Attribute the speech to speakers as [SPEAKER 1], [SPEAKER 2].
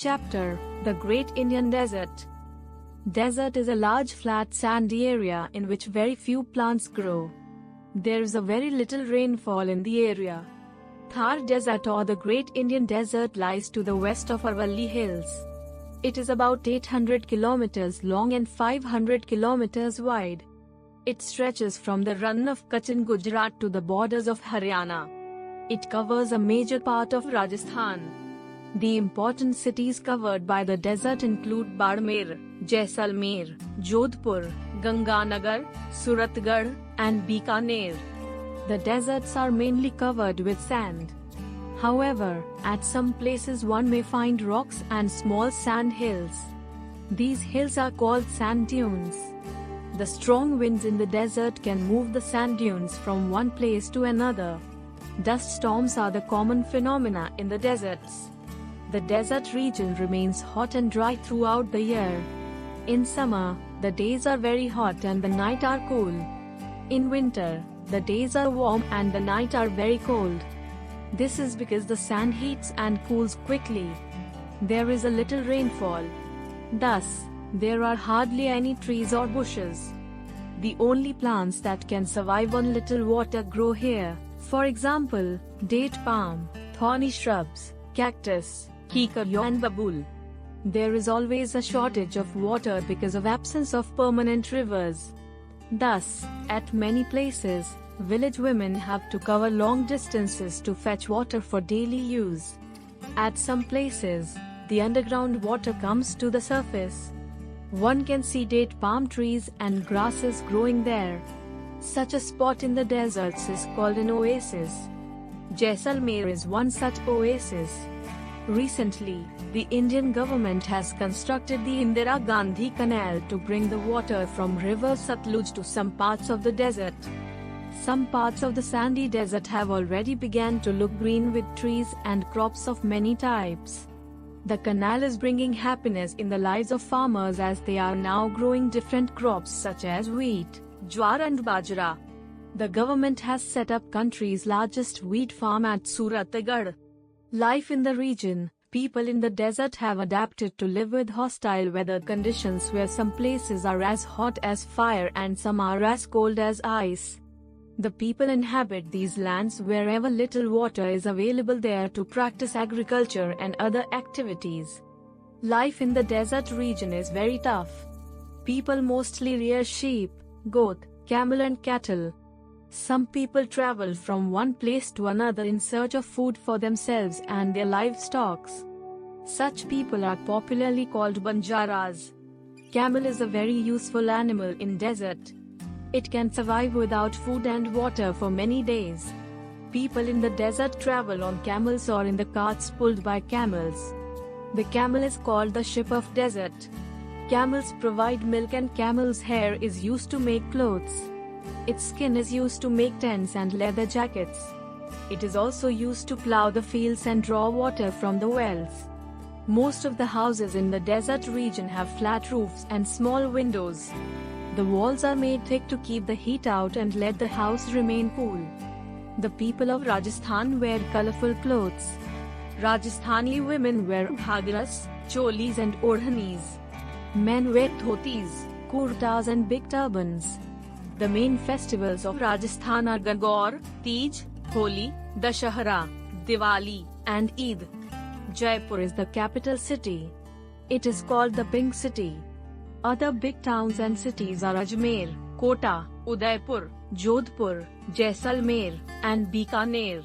[SPEAKER 1] Chapter: The Great Indian Desert. Desert is a large flat sandy area in which very few plants grow. There is a very little rainfall in the area. Thar Desert or the Great Indian Desert lies to the west of Aravalli Hills. It is about 800 kilometers long and 500 kilometers wide. It stretches from the Rann of Kutch in Gujarat to the borders of Haryana. It covers a major part of Rajasthan. The important cities covered by the desert include Barmer, Jaisalmer, Jodhpur, Ganganagar, Suratgarh, and Bikaner. The deserts are mainly covered with sand. However, at some places one may find rocks and small sand hills. These hills are called sand dunes. The strong winds in the desert can move the sand dunes from one place to another. Dust storms are the common phenomena in the deserts. The desert region remains hot and dry throughout the year. In summer, the days are very hot and the nights are cool. In winter, the days are warm and the nights are very cold. This is because the sand heats and cools quickly. There is a little rainfall. Thus, there are hardly any trees or bushes. The only plants that can survive on little water grow here. For example, date palm, thorny shrubs, cactus, kikayo and babul. There is always a shortage of water because of absence of permanent rivers. Thus, at many places, village women have to cover long distances to fetch water for daily use. At some places, the underground water comes to the surface. One can see date palm trees and grasses growing there. Such a spot in the deserts is called an oasis. Jaisalmer is one such oasis. Recently, the Indian government has constructed the Indira Gandhi Canal to bring the water from river Satluj to some parts of the desert. Some parts of the sandy desert have already begun to look green with trees and crops of many types. The canal is bringing happiness in the lives of farmers as they are now growing different crops such as wheat, jowar and bajra. The government has set up country's largest wheat farm at Suratgarh. Life in the region, people in the desert have adapted to live with hostile weather conditions where some places are as hot as fire and some are as cold as ice. The people inhabit these lands wherever little water is available there to practice agriculture and other activities. Life in the desert region is very tough. People mostly rear sheep, goat, camel and cattle. Some people travel from one place to another in search of food for themselves and their livestock. Such people are popularly called banjaras. Camel is a very useful animal in desert. It can survive without food and water for many days. People in the desert travel on camels or in the carts pulled by camels. The camel is called the ship of desert. Camels provide milk and camel's hair is used to make clothes. Its skin is used to make tents and leather jackets. It is also used to plow the fields and draw water from the wells. Most of the houses in the desert region have flat roofs and small windows. The walls are made thick to keep the heat out and let the house remain cool. The people of Rajasthan wear colorful clothes. Rajasthani women wear ghagras, cholis and odhanis. Men wear dhotis, kurtas and big turbans. The main festivals of Rajasthan are Gagaur, Teej, Holi, Dashahara, Diwali, and Eid. Jaipur is the capital city. It is called the Pink City. Other big towns and cities are Ajmer, Kota, Udaipur, Jodhpur, Jaisalmer, and Bikaner.